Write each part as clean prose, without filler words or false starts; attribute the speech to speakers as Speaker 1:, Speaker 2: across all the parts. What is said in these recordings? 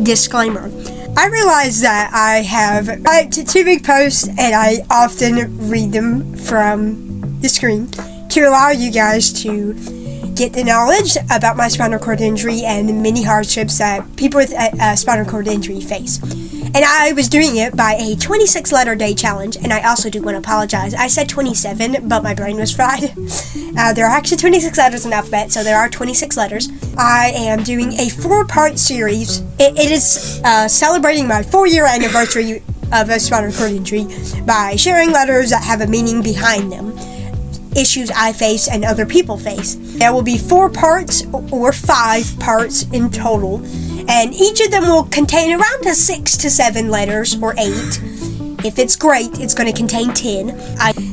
Speaker 1: disclaimer. I realize that I have two big posts and I often read them from the screen to allow you guys to get the knowledge about my spinal cord injury and the many hardships that people with a spinal cord injury face. And I was doing it by a 26-letter day challenge, and I also do want to apologize. I said 27, but my brain was fried. There are actually 26 letters in the alphabet, so there are 26 letters. I am doing a 4-part series. It is celebrating my 4-year anniversary of a spinal cord injury by sharing letters that have a meaning behind them, issues I face and other people face. There will be 4 parts or 5 parts in total, and each of them will contain around 6 to 7 letters or 8. If it's great, it's going to contain 10.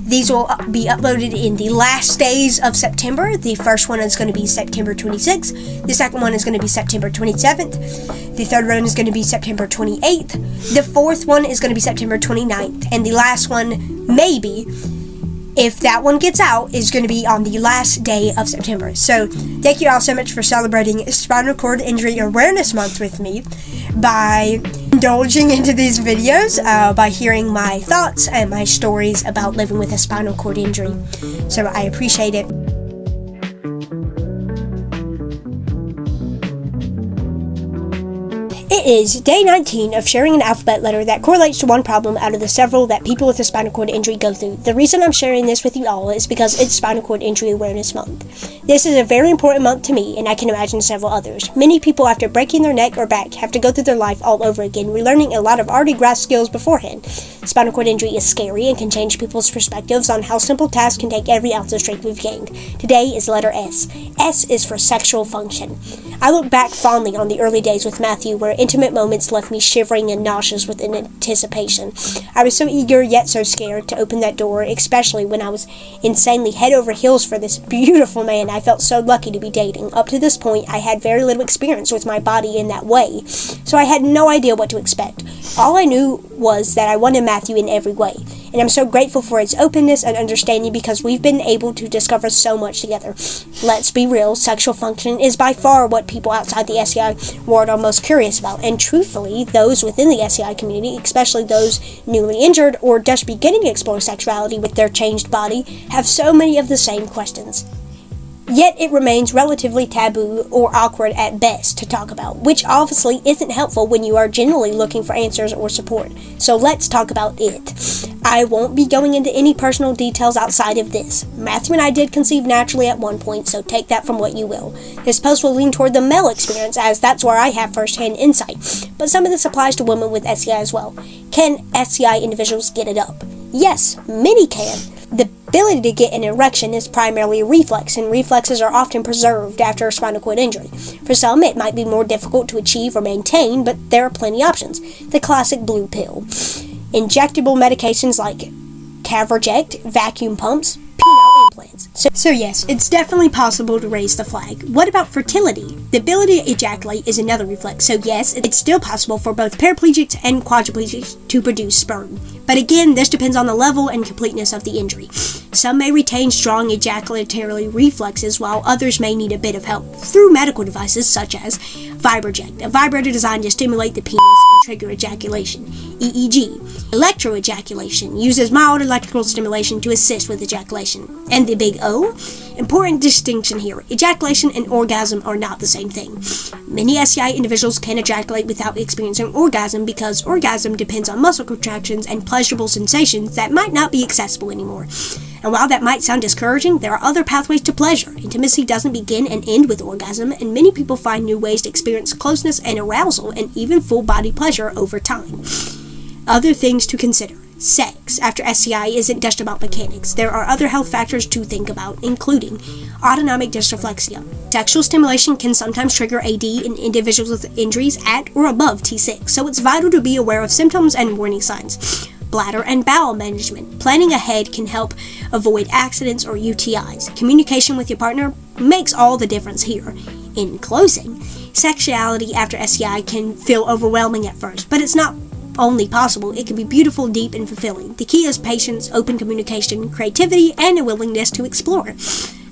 Speaker 1: These will be uploaded in the last days of September. The first one is going to be September 26th. The second one is going to be September 27th. The third one is going to be September 28th. The fourth one is going to be September 29th. And the last one, maybe, if that one gets out, is going to be on the last day of September. So thank you all so much for celebrating Spinal Cord Injury Awareness Month with me by indulging into these videos, by hearing my thoughts and my stories about living with a spinal cord injury. So I appreciate it. It is day 19 of sharing an alphabet letter that correlates to one problem out of the several that people with a spinal cord injury go through. The reason I'm sharing this with you all is because it's Spinal Cord Injury Awareness Month. This is a very important month to me, and I can imagine several others. Many people, after breaking their neck or back, have to go through their life all over again, relearning a lot of already grasped skills beforehand. Spinal cord injury is scary and can change people's perspectives on how simple tasks can take every ounce of strength we've gained. Today is letter S. S is for sexual function. I look back fondly on the early days with Matthew, where intimate moments left me shivering and nauseous with anticipation. I was so eager yet so scared to open that door, especially when I was insanely head over heels for this beautiful man I felt so lucky to be dating. Up to this point, I had very little experience with my body in that way, so I had no idea what to expect. All I knew was that I wanted Matthew in every way, and I'm so grateful for his openness and understanding because we've been able to discover so much together. Let's be real, sexual function is by far what people outside the SCI world are most curious about, and truthfully, those within the SCI community, especially those newly injured or just beginning to explore sexuality with their changed body, have so many of the same questions. Yet it remains relatively taboo or awkward at best to talk about, which obviously isn't helpful when you are genuinely looking for answers or support. So let's talk about it. I won't be going into any personal details outside of this. Matthew and I did conceive naturally at one point, so take that from what you will. This post will lean toward the male experience, as that's where I have first-hand insight, but some of this applies to women with SCI as well. Can SCI individuals get it up? Yes, many can. The ability to get an erection is primarily a reflex, and reflexes are often preserved after a spinal cord injury. For some, it might be more difficult to achieve or maintain, but there are plenty of options. The classic blue pill. Injectable medications like Caverject, vacuum pumps, penile implants. So yes, it's definitely possible to raise the flag. What about fertility? The ability to ejaculate is another reflex, so yes, it's still possible for both paraplegics and quadriplegics to produce sperm. But again, this depends on the level and completeness of the injury. Some may retain strong ejaculatory reflexes, while others may need a bit of help through medical devices such as Vibroject, a vibrator designed to stimulate the penis and trigger ejaculation. EEG, electroejaculation, uses mild electrical stimulation to assist with ejaculation. And the big O? Important distinction here. Ejaculation and orgasm are not the same thing. Many SCI individuals can ejaculate without experiencing orgasm because orgasm depends on muscle contractions and pleasurable sensations that might not be accessible anymore. And while that might sound discouraging, there are other pathways to pleasure. Intimacy doesn't begin and end with orgasm, and many people find new ways to experience closeness and arousal and even full-body pleasure over time. Other things to consider. Sex after SCI isn't just about mechanics. There are other health factors to think about, including autonomic dysreflexia. Sexual stimulation can sometimes trigger AD in individuals with injuries at or above T6, so it's vital to be aware of symptoms and warning signs. Bladder and bowel management. Planning ahead can help avoid accidents or UTIs. Communication with your partner makes all the difference here. In closing, sexuality after SCI can feel overwhelming at first, but it's not only possible, it can be beautiful, deep, and fulfilling. The key is patience, open communication, creativity, and a willingness to explore.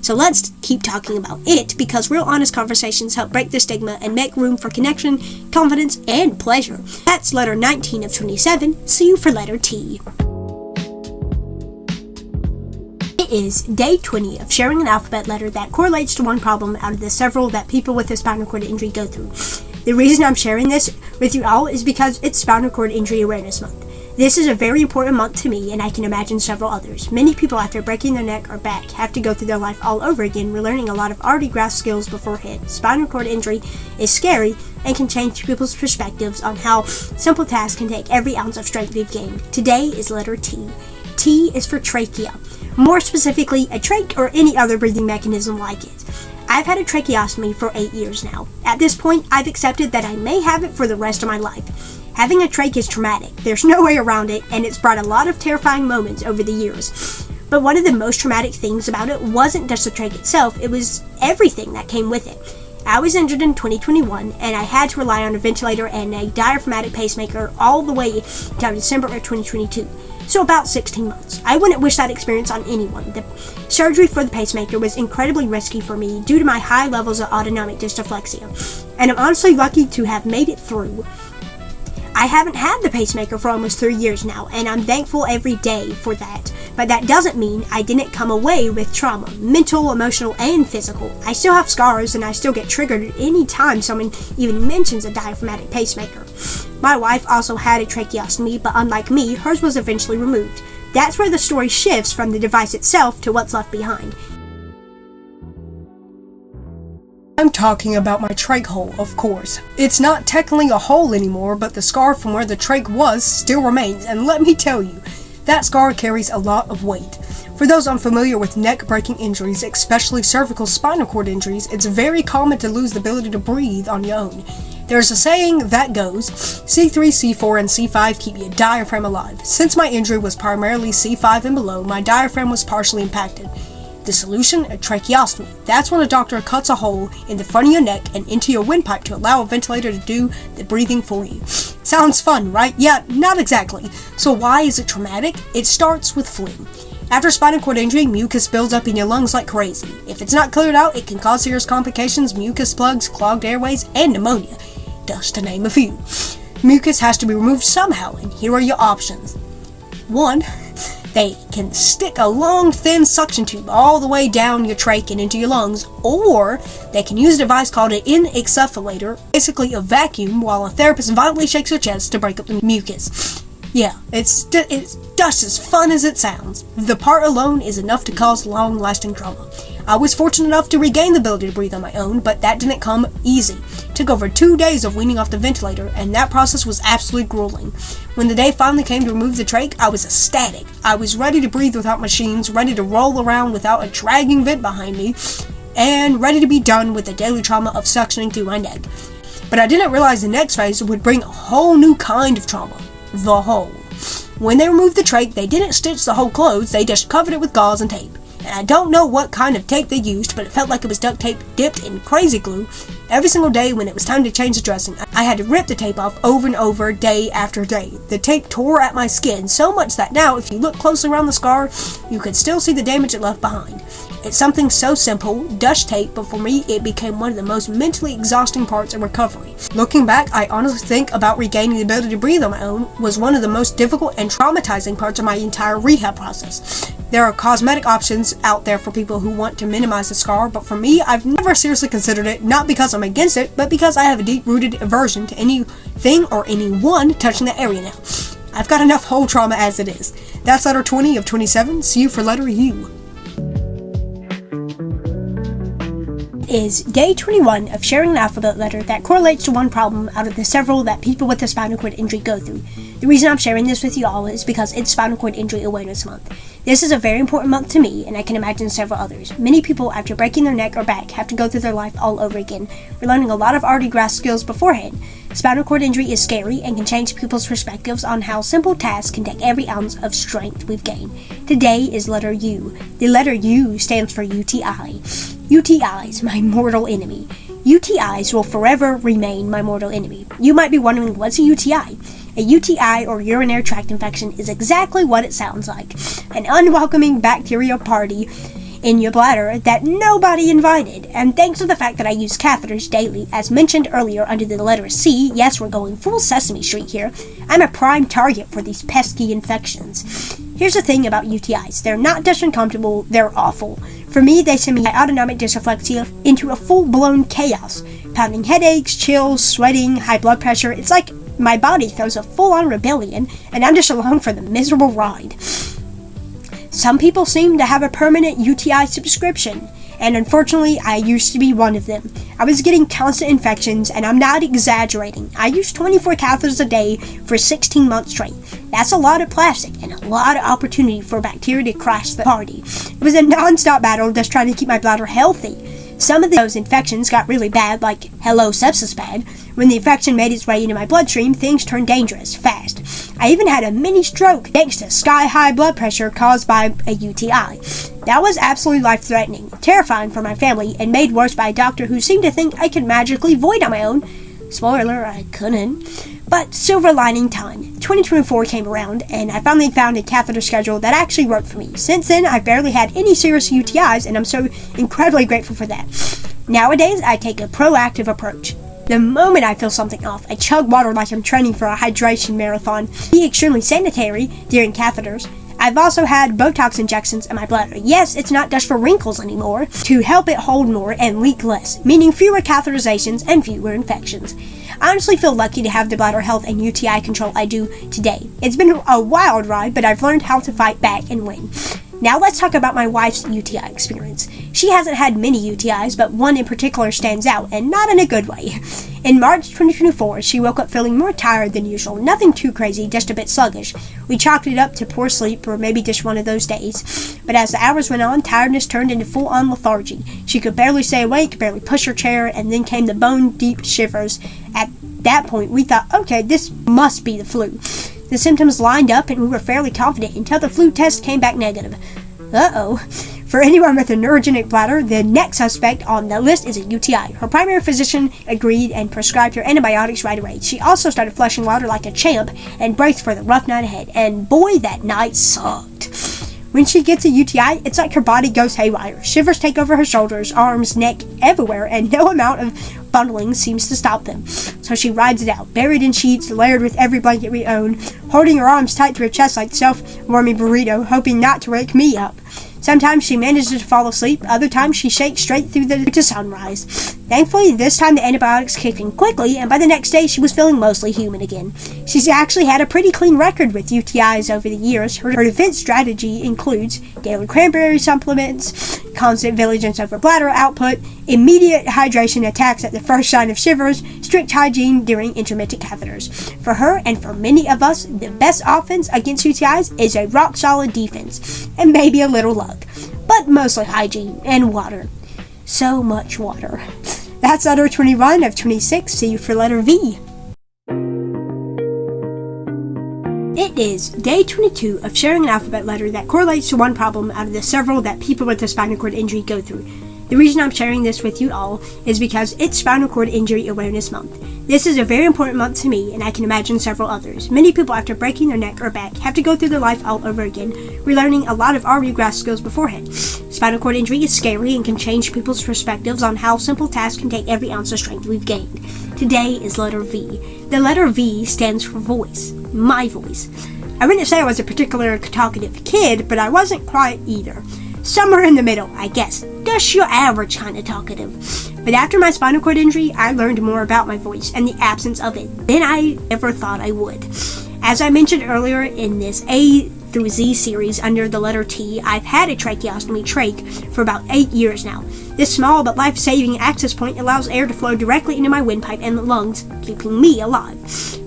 Speaker 1: So let's keep talking about it, because real honest conversations help break the stigma and make room for connection, confidence, and pleasure. That's letter 19 of 27. See you for letter T. It is day 20 of sharing an alphabet letter that correlates to one problem out of the several that people with a spinal cord injury go through. The reason I'm sharing this with you all is because it's Spinal Cord Injury Awareness Month. This is a very important month to me, and I can imagine several others. Many people, after breaking their neck or back, have to go through their life all over again, relearning a lot of already grasped skills beforehand. Spinal cord injury is scary and can change people's perspectives on how simple tasks can take every ounce of strength we've gained. Today is letter T. T is for trachea. More specifically, a trach or any other breathing mechanism like it. I've had a tracheostomy for 8 years now. At this point, I've accepted that I may have it for the rest of my life. Having a trach is traumatic. There's no way around it, and it's brought a lot of terrifying moments over the years. But one of the most traumatic things about it wasn't just the trach itself, it was everything that came with it. I was injured in 2021, and I had to rely on a ventilator and a diaphragmatic pacemaker all the way down December of 2022. So about 16 months. I wouldn't wish that experience on anyone. The surgery for the pacemaker was incredibly risky for me due to my high levels of autonomic dysreflexia, and I'm honestly lucky to have made it through. I haven't had the pacemaker for almost 3 years now, and I'm thankful every day for that. But that doesn't mean I didn't come away with trauma, mental, emotional, and physical. I still have scars, and I still get triggered any time someone even mentions a diaphragmatic pacemaker. My wife also had a tracheostomy, but unlike me, hers was eventually removed. That's where the story shifts from the device itself to what's left behind.
Speaker 2: I'm talking about my trach hole, of course. It's not technically a hole anymore, but the scar from where the trach was still remains, and let me tell you, that scar carries a lot of weight. For those unfamiliar with neck-breaking injuries, especially cervical spinal cord injuries, it's very common to lose the ability to breathe on your own. There's a saying that goes, C3, C4, and C5 keep your diaphragm alive. Since my injury was primarily C5 and below, my diaphragm was partially impacted. The solution? A tracheostomy. That's when a doctor cuts a hole in the front of your neck and into your windpipe to allow a ventilator to do the breathing for you. Sounds fun, right? Yeah, not exactly. So why is it traumatic? It starts with phlegm. After spinal cord injury, mucus builds up in your lungs like crazy. If it's not cleared out, it can cause serious complications, mucus plugs, clogged airways, and pneumonia, just to name a few. Mucus has to be removed somehow, and here are your options. 1. They can stick a long, thin suction tube all the way down your trach and into your lungs, or they can use a device called an insufflator, basically a vacuum, while a therapist violently shakes her chest to break up the mucus. Yeah, it's just as fun as it sounds. The part alone is enough to cause long-lasting trauma. I was fortunate enough to regain the ability to breathe on my own, but that didn't come easy. It took over 2 days of weaning off the ventilator, and that process was absolutely grueling. When the day finally came to remove the trach, I was ecstatic. I was ready to breathe without machines, ready to roll around without a dragging vent behind me, and ready to be done with the daily trauma of suctioning through my neck. But I didn't realize the next phase would bring a whole new kind of trauma. The hole. When they removed the trach, they didn't stitch the hole closed, they just covered it with gauze and tape. And I don't know what kind of tape they used, but it felt like it was duct tape dipped in crazy glue. Every single day when it was time to change the dressing, I had to rip the tape off over and over, day after day. The tape tore at my skin so much that now, if you look closely around the scar, you could still see the damage it left behind. It's something so simple, dust tape, but for me, it became one of the most mentally exhausting parts of recovery. Looking back, I honestly think about regaining the ability to breathe on my own was one of the most difficult and traumatizing parts of my entire rehab process. There are cosmetic options out there for people who want to minimize the scar, but for me, I've never seriously considered it, not because I'm against it, but because I have a deep-rooted aversion to anything or anyone touching that area now. I've got enough hole trauma as it is. That's letter 20 of 27. See you for letter U.
Speaker 1: Is day 21 of sharing an alphabet letter that correlates to one problem out of the several that people with a spinal cord injury go through. The reason I'm sharing this with you all is because it's Spinal Cord Injury Awareness Month. This is a very important month to me, and I can imagine several others. Many people, after breaking their neck or back, have to go through their life all over again, relearning a lot of already grasped skills beforehand. Spinal cord injury is scary and can change people's perspectives on how simple tasks can take every ounce of strength we've gained. Today is letter U. The letter U stands for UTI. UTIs, my mortal enemy. UTIs will forever remain my mortal enemy. You might be wondering, what's a UTI? A UTI, or urinary tract infection, is exactly what it sounds like. An unwelcoming bacterial party in your bladder that nobody invited, and thanks to the fact that I use catheters daily, as mentioned earlier under the letter C, yes, we're going full Sesame Street here, I'm a prime target for these pesky infections. Here's the thing about UTIs. They're not just uncomfortable, they're awful. For me, they send my autonomic dysreflexia into a full-blown chaos. Pounding headaches, chills, sweating, high blood pressure. It's like my body throws a full-on rebellion, and I'm just along for the miserable ride. Some people seem to have a permanent UTI subscription, and unfortunately, I used to be one of them. I was getting constant infections, and I'm not exaggerating. I used 24 catheters a day for 16 months straight. That's a lot of plastic, and a lot of opportunity for bacteria to crash the party. It was a non-stop battle just trying to keep my bladder healthy. Some of those infections got really bad, like hello sepsis bad. When the infection made its way into my bloodstream, things turned dangerous, fast. I even had a mini stroke thanks to sky-high blood pressure caused by a UTI. That was absolutely life-threatening, terrifying for my family, and made worse by a doctor who seemed to think I could magically void on my own. Spoiler, I couldn't. But silver lining time. 2024 came around, and I finally found a catheter schedule that actually worked for me. Since then, I've barely had any serious UTIs, and I'm so incredibly grateful for that. Nowadays, I take a proactive approach. The moment I feel something off, I chug water like I'm training for a hydration marathon. Be extremely sanitary during catheters. I've also had Botox injections in my bladder. Yes, it's not just for wrinkles anymore, to help it hold more and leak less, meaning fewer catheterizations and fewer infections. I honestly feel lucky to have the bladder health and UTI control I do today. It's been a wild ride, but I've learned how to fight back and win. Now let's talk about my wife's UTI experience. She hasn't had many UTIs, but one in particular stands out, and not in a good way. In March 2024, she woke up feeling more tired than usual. Nothing too crazy, just a bit sluggish. We chalked it up to poor sleep, or maybe just one of those days. But as the hours went on, tiredness turned into full-on lethargy. She could barely stay awake, barely push her chair, and then came the bone-deep shivers. At that point, we thought, okay, this must be the flu. The symptoms lined up, and we were fairly confident until the flu test came back negative. Uh-oh. For anyone with a neurogenic bladder, the next suspect on the list is a UTI. Her primary physician agreed and prescribed her antibiotics right away. She also started flushing water like a champ and braced for the rough night ahead. And boy, that night sucked. When she gets a UTI, it's like her body goes haywire. Shivers take over her shoulders, arms, neck, everywhere, and no amount of bundling seems to stop them. So she rides it out, buried in sheets, layered with every blanket we own, holding her arms tight to her chest like self-warming burrito, hoping not to wake me up. Sometimes she manages to fall asleep, other times she shakes straight through to sunrise. Thankfully, this time the antibiotics kicked in quickly, and by the next day she was feeling mostly human again. She's actually had a pretty clean record with UTIs over the years. Her defense strategy includes daily cranberry supplements, constant vigilance over bladder output, immediate hydration attacks at the first sign of shivers, strict hygiene during intermittent catheters. For her, and for many of us, the best offense against UTIs is a rock-solid defense, and maybe a little luck. But mostly hygiene and water. So much water. That's letter 21 of 26. See you for letter V. It is day 22 of sharing an alphabet letter that correlates to one problem out of the several that people with a spinal cord injury go through. The reason I'm sharing this with you all is because it's Spinal Cord Injury Awareness Month. This is a very important month to me, and I can imagine several others. Many people, after breaking their neck or back, have to go through their life all over again, relearning a lot of already grasped skills beforehand. Spinal cord injury is scary and can change people's perspectives on how simple tasks can take every ounce of strength we've gained. Today is letter V. The letter V stands for voice. My voice. I wouldn't say I was a particularly talkative kid, but I wasn't quite either. Somewhere in the middle, I guess. Just your average kind of talkative. But after my spinal cord injury, I learned more about my voice and the absence of it than I ever thought I would. As I mentioned earlier in this A through Z series under the letter T, I've had a tracheostomy trach for about 8 years now. This small but life-saving access point allows air to flow directly into my windpipe and the lungs, keeping me alive.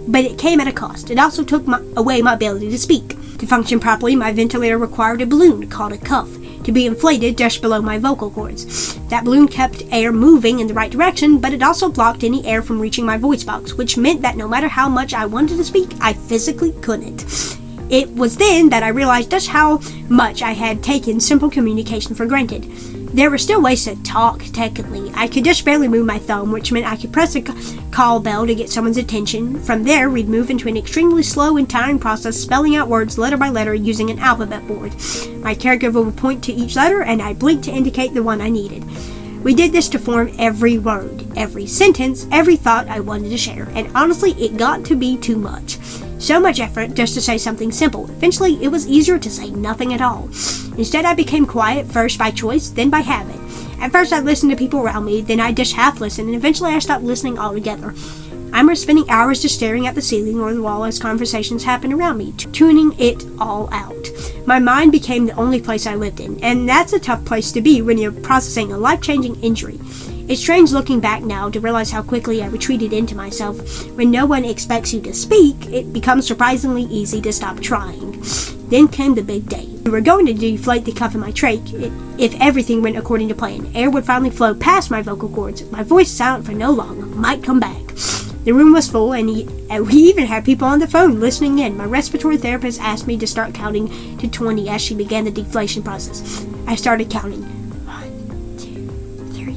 Speaker 1: But it came at a cost. It also took away my ability to speak. To function properly, my ventilator required a balloon called a cuff to be inflated just below my vocal cords. That balloon kept air moving in the right direction, but it also blocked any air from reaching my voice box, which meant that no matter how much I wanted to speak, I physically couldn't. It was then that I realized just how much I had taken simple communication for granted. There were still ways to talk, technically. I could just barely move my thumb, which meant I could press a call bell to get someone's attention. From there, we'd move into an extremely slow and tiring process, spelling out words letter by letter using an alphabet board. My caregiver would point to each letter, and I blinked to indicate the one I needed. We did this to form every word, every sentence, every thought I wanted to share, and honestly, it got to be too much. So much effort just to say something simple. Eventually, it was easier to say nothing at all. Instead, I became quiet, first by choice, then by habit. At first, I listened to people around me, then I just half listened, and eventually I stopped listening altogether. I remember spending hours just staring at the ceiling or the wall as conversations happened around me, tuning it all out. My mind became the only place I lived in, and that's a tough place to be when you're processing a life-changing injury. It's strange looking back now to realize how quickly I retreated into myself. When no one expects you to speak, it becomes surprisingly easy to stop trying. Then came the big day. We were going to deflate the cuff in my trach if everything went according to plan. Air would finally flow past my vocal cords. My voice silent for no long, might come back. The room was full, and we even had people on the phone listening in. My respiratory therapist asked me to start counting to 20 as she began the deflation process. I started counting. 1, 2, 3.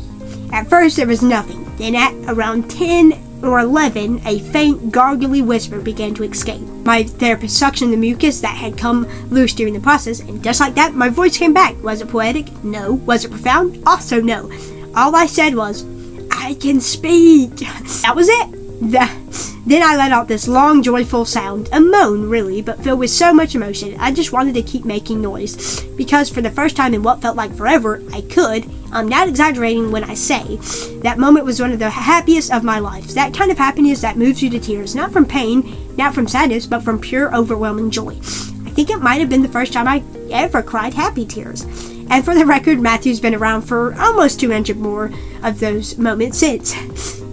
Speaker 1: At first, there was nothing. Then at around 10 or 11, a faint, gargly whisper began to escape. My therapist suctioned the mucus that had come loose during the process, and just like that, my voice came back. Was it poetic? No. Was it profound? Also no. All I said was, I can speak. That was it. Then I let out this long, joyful sound, a moan really, but filled with so much emotion. I just wanted to keep making noise, because for the first time in what felt like forever, I could. I'm not exaggerating when I say that moment was one of the happiest of my life. That kind of happiness that moves you to tears, not from pain, not from sadness, but from pure, overwhelming joy. I think it might have been the first time I ever cried happy tears. And for the record, Matthew's been around for almost 200 more of those moments since.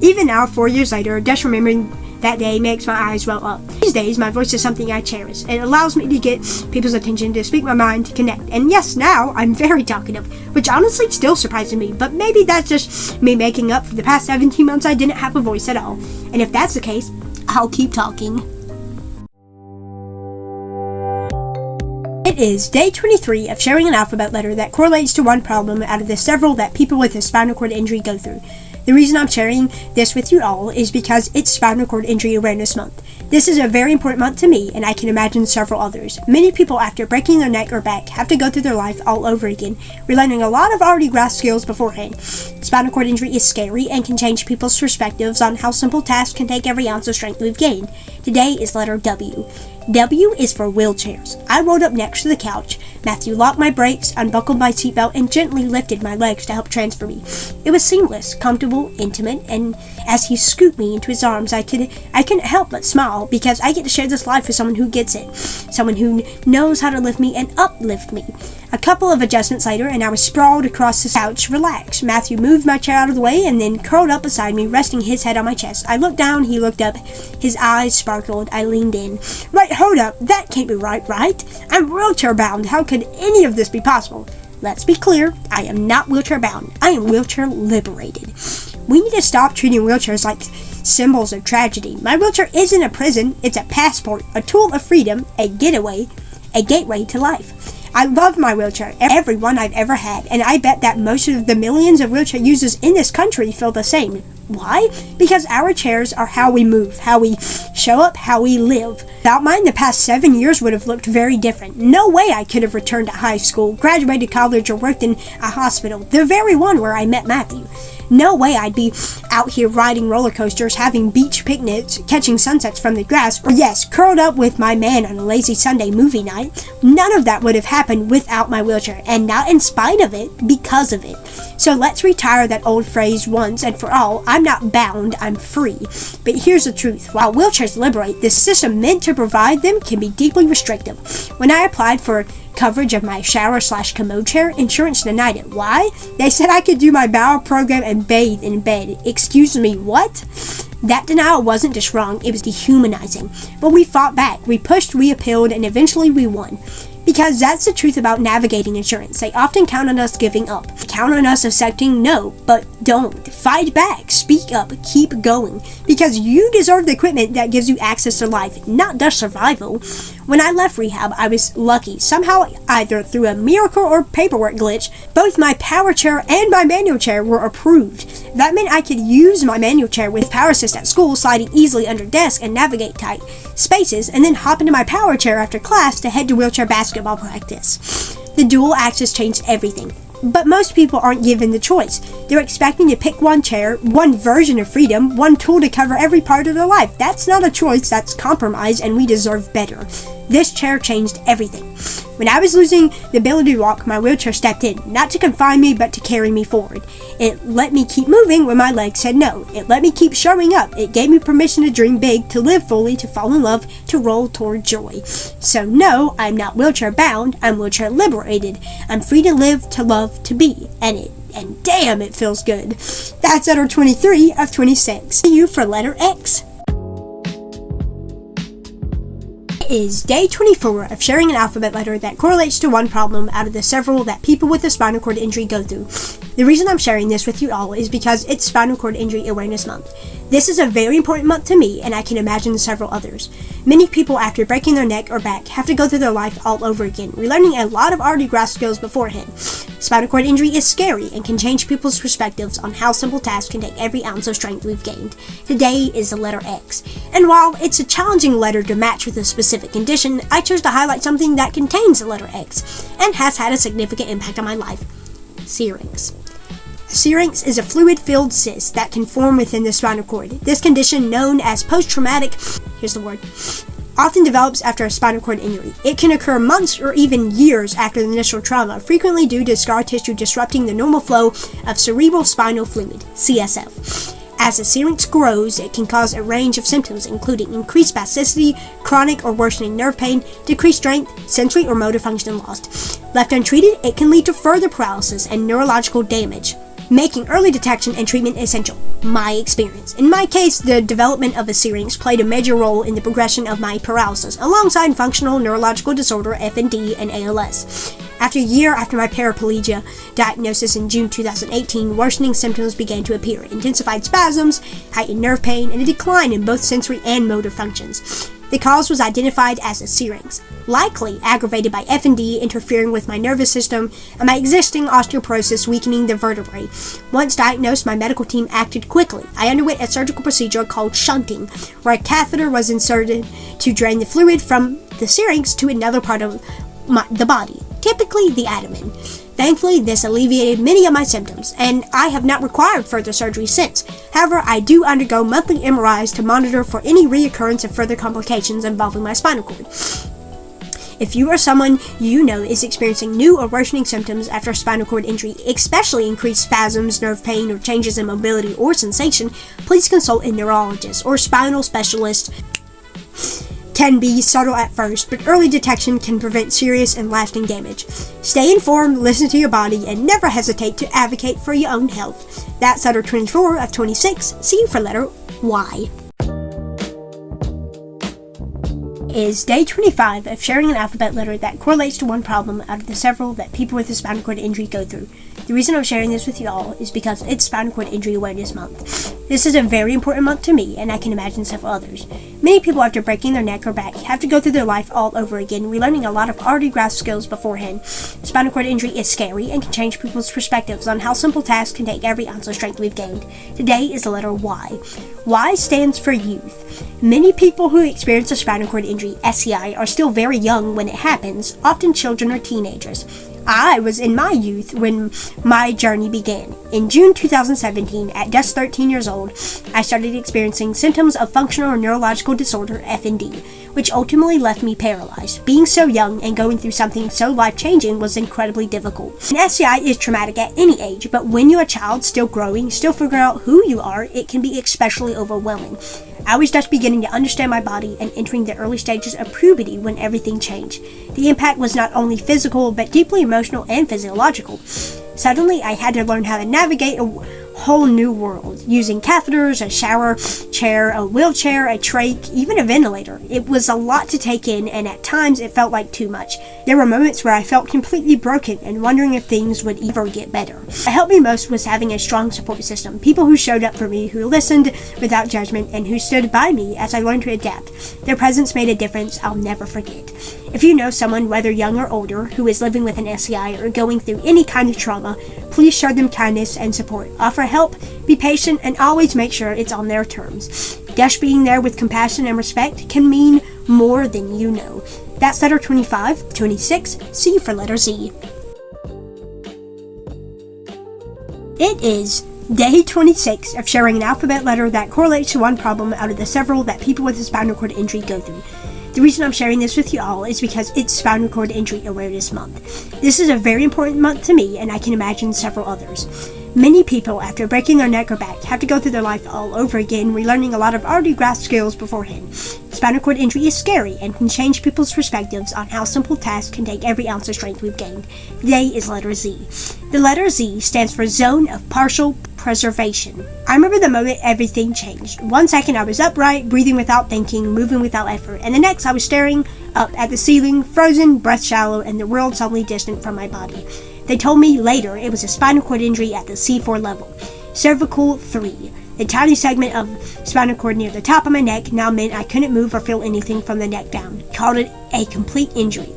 Speaker 1: Even now, 4 years later, just remembering that day makes my eyes well up. These days, my voice is something I cherish. It allows me to get people's attention, to speak my mind, to connect. And yes, now I'm very talkative, which honestly still surprises me, but maybe that's just me making up for the past 17 months I didn't have a voice at all. And if that's the case, I'll keep talking. It is day 23 of sharing an alphabet letter that correlates to one problem out of the several that people with a spinal cord injury go through. The reason I'm sharing this with you all is because it's Spinal Cord Injury Awareness Month. This is a very important month to me, and I can imagine several others. Many people, after breaking their neck or back, have to go through their life all over again, relearning a lot of already grasped skills beforehand. Spinal cord injury is scary and can change people's perspectives on how simple tasks can take every ounce of strength we've gained. Today is letter W. W is for wheelchairs. I rolled up next to the couch. Matthew locked my brakes, unbuckled my seatbelt, and gently lifted my legs to help transfer me. It was seamless, comfortable, intimate, and as he scooped me into his arms, I couldn't help but smile, because I get to share this life with someone who gets it, someone who knows how to lift me and uplift me. A couple of adjustments later, and I was sprawled across the couch, relaxed. Matthew moved my chair out of the way and then curled up beside me, resting his head on my chest. I looked down, he looked up, his eyes sparkled. I leaned in. Right, hold up, that can't be right? I'm wheelchair bound. How could any of this be possible? Let's be clear, I am not wheelchair bound. I am wheelchair liberated. We need to stop treating wheelchairs like symbols of tragedy. My wheelchair isn't a prison, it's a passport, a tool of freedom, a getaway, a gateway to life. I love my wheelchair, every one I've ever had, and I bet that most of the millions of wheelchair users in this country feel the same. Why? Because our chairs are how we move, how we show up, how we live. Without mine, the past 7 years would have looked very different. No way I could have returned to high school, graduated college, or worked in a hospital, the very one where I met Matthew. No way I'd be out here riding roller coasters, having beach picnics, catching sunsets from the grass, or yes, curled up with my man on a lazy Sunday movie night. None of that would have happened without my wheelchair, and not in spite of it, because of it. So let's retire that old phrase once and for all. I'm not bound, I'm free. But here's the truth. While wheelchairs liberate, the system meant to provide them can be deeply restrictive. When I applied for coverage of my shower/commode chair, insurance denied it. Why? They said I could do my bowel program and bathe in bed. Excuse me, what? That denial wasn't just wrong, it was dehumanizing. But we fought back, we pushed, we appealed, and eventually we won. Because that's the truth about navigating insurance. They often count on us giving up. They count on us accepting no, but don't. Fight back, speak up, keep going. Because you deserve the equipment that gives you access to life, not just survival. When I left rehab, I was lucky. Somehow, either through a miracle or paperwork glitch, both my power chair and my manual chair were approved. That meant I could use my manual chair with power assist at school, sliding easily under desks and navigate tight spaces, and then hop into my power chair after class to head to wheelchair basketball practice. The dual access changed everything. But most people aren't given the choice. They're expecting to pick one chair, one version of freedom, one tool to cover every part of their life. That's not a choice, that's compromise, and we deserve better. This chair changed everything. When I was losing the ability to walk, my wheelchair stepped in, not to confine me, but to carry me forward. It let me keep moving when my legs said no. It let me keep showing up. It gave me permission to dream big, to live fully, to fall in love, to roll toward joy. So no, I'm not wheelchair bound, I'm wheelchair liberated. I'm free to live, to love, to be. And damn, it feels good. That's letter 23 of 26. See you for letter X. Is day 24 of sharing an alphabet letter that correlates to one problem out of the several that people with a spinal cord injury go through. The reason I'm sharing this with you all is because it's Spinal Cord Injury Awareness Month. This is a very important month to me, and I can imagine several others. Many people, after breaking their neck or back, have to go through their life all over again, relearning a lot of already grasped skills beforehand. Spinal cord injury is scary and can change people's perspectives on how simple tasks can take every ounce of strength we've gained. Today is the letter X, and while it's a challenging letter to match with a specific condition, I chose to highlight something that contains the letter X and has had a significant impact on my life: syrinx. Syrinx is a fluid-filled cyst that can form within the spinal cord. This condition, known as post-traumatic, often develops after a spinal cord injury. It can occur months or even years after the initial trauma, frequently due to scar tissue disrupting the normal flow of cerebral spinal fluid, CSF. As the syrinx grows, it can cause a range of symptoms, including increased spasticity, chronic or worsening nerve pain, decreased strength, sensory or motor function lost. Left untreated, it can lead to further paralysis and neurological damage, making early detection and treatment essential. My experience. In my case, the development of a syrinx played a major role in the progression of my paralysis, alongside functional neurological disorder, FND, and ALS. After a year after my paraplegia diagnosis in June 2018, worsening symptoms began to appear: intensified spasms, heightened nerve pain, and a decline in both sensory and motor functions. The cause was identified as a syrinx, likely aggravated by FND interfering with my nervous system and my existing osteoporosis weakening the vertebrae. Once diagnosed, my medical team acted quickly. I underwent a surgical procedure called shunting, where a catheter was inserted to drain the fluid from the syrinx to another part of the body, typically the abdomen. Thankfully, this alleviated many of my symptoms, and I have not required further surgery since. However, I do undergo monthly MRIs to monitor for any reoccurrence of further complications involving my spinal cord. If you or someone you know is experiencing new or worsening symptoms after a spinal cord injury, especially increased spasms, nerve pain, or changes in mobility or sensation, please consult a neurologist or spinal specialist. Can be subtle at first, but early detection can prevent serious and lasting damage. Stay informed, listen to your body, and never hesitate to advocate for your own health. That's letter 24 of 26. See you for letter Y. Is day 25 of sharing an alphabet letter that correlates to one problem out of the several that people with a spinal cord injury go through. The reason I'm sharing this with you all is because it's Spinal Cord Injury Awareness Month. This is a very important month to me, and I can imagine several others. Many people, after breaking their neck or back, have to go through their life all over again, relearning a lot of already grasped skills beforehand. Spinal cord injury is scary and can change people's perspectives on how simple tasks can take every ounce of strength we've gained. Today is the letter Y. Y stands for youth. Many people who experience a spinal cord injury, SCI, are still very young when it happens, often children or teenagers. I was in my youth when my journey began. In June 2017, at just 13 years old, I started experiencing symptoms of functional neurological disorder, FND, which ultimately left me paralyzed. Being so young and going through something so life-changing was incredibly difficult. An SCI is traumatic at any age, but when you're a child still growing, still figuring out who you are, it can be especially overwhelming. I was just beginning to understand my body and entering the early stages of puberty when everything changed. The impact was not only physical, but deeply emotional and physiological. Suddenly, I had to learn how to navigate a whole new world, using catheters, a shower chair, a wheelchair, a trach, even a ventilator. It was a lot to take in, and at times it felt like too much. There were moments where I felt completely broken and wondering if things would ever get better. What helped me most was having a strong support system, people who showed up for me, who listened without judgment, and who stood by me as I learned to adapt. Their presence made a difference I'll never forget. If you know someone, whether young or older, who is living with an SCI or going through any kind of trauma, please show them kindness and support. Offer help, be patient, and always make sure it's on their terms. Just being there with compassion and respect can mean more than you know. That's letter 25. 26, C for letter Z. It is day 26 of sharing an alphabet letter that correlates to one problem out of the several that people with a spinal cord injury go through. The reason I'm sharing this with you all is because it's Spinal Cord Injury Awareness Month. This is a very important month to me, and I can imagine several others. Many people, after breaking their neck or back, have to go through their life all over again, relearning a lot of already grasped skills beforehand. Spinal cord injury is scary and can change people's perspectives on how simple tasks can take every ounce of strength we've gained. Today is letter Z. The letter Z stands for Zone of Partial Preservation. I remember the moment everything changed. 1 second I was upright, breathing without thinking, moving without effort, and the next I was staring up at the ceiling, frozen, breath shallow, and the world suddenly distant from my body. They told me later it was a spinal cord injury at the C4 level. Cervical 3. The tiny segment of spinal cord near the top of my neck now meant I couldn't move or feel anything from the neck down. Called it a complete injury.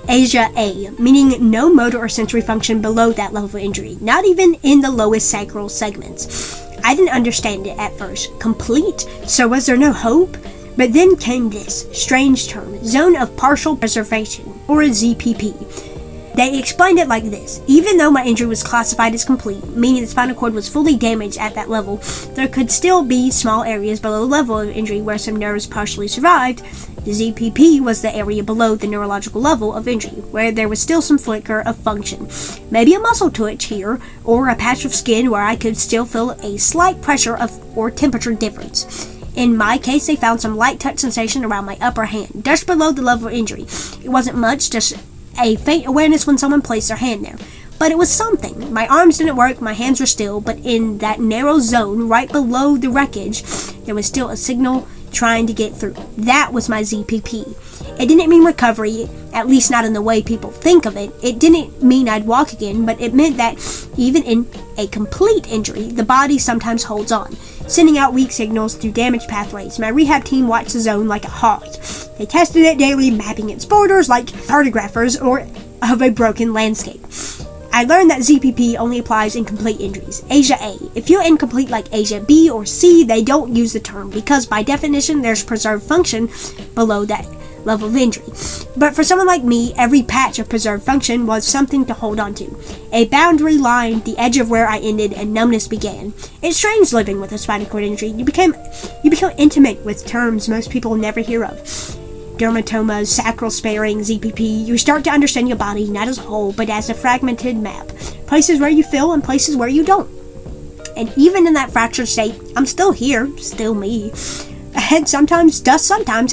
Speaker 1: Asia A, meaning no motor or sensory function below that level of injury, not even in the lowest sacral segments. I didn't understand it at first. Complete? So was there no hope? But then came this strange term, Zone of Partial Preservation, or ZPP. They explained it like this. Even though my injury was classified as complete, meaning the spinal cord was fully damaged at that level, there could still be small areas below the level of injury where some nerves partially survived. The ZPP was the area below the neurological level of injury, where there was still some flicker of function. Maybe a muscle twitch here, or a patch of skin where I could still feel a slight pressure or temperature difference. In my case, they found some light touch sensation around my upper hand, just below the level of injury. It wasn't much, just a faint awareness when someone placed their hand there. But it was something. My arms didn't work, my hands were still, but in that narrow zone right below the wreckage, there was still a signal trying to get through. That was my ZPP. It didn't mean recovery, at least not in the way people think of it. It didn't mean I'd walk again, but it meant that even in a complete injury, the body sometimes holds on, sending out weak signals through damaged pathways. My rehab team watched the zone like a hawk. They tested it daily, mapping its borders like cartographers or of a broken landscape. I learned that ZPP only applies in complete injuries. Asia A. If you're incomplete like Asia B or C, they don't use the term because by definition there's preserved function below that level of injury. But for someone like me, every patch of preserved function was something to hold on to. A boundary line, the edge of where I ended and numbness began. It's strange living with a spinal cord injury. You become intimate with terms most people never hear of. Dermatomas, sacral sparing, ZPP. You start to understand your body not as a whole, but as a fragmented map. Places where you feel and places where you don't. And even in that fractured state, I'm still here, still me. And sometimes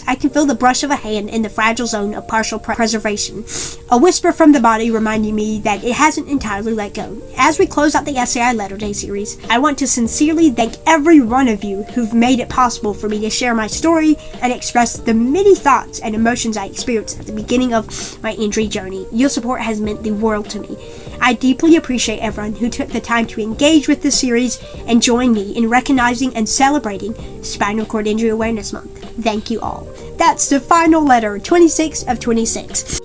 Speaker 1: I can feel the brush of a hand in the fragile zone of partial preservation. A whisper from the body reminding me that it hasn't entirely let go. As we close out the SCI Letter Day series, I want to sincerely thank every one of you who've made it possible for me to share my story and express the many thoughts and emotions I experienced at the beginning of my injury journey. Your support has meant the world to me. I deeply appreciate everyone who took the time to engage with this series and join me in recognizing and celebrating Spinal Cord Injury Awareness Month. Thank you all. That's the final letter, 26 of 26.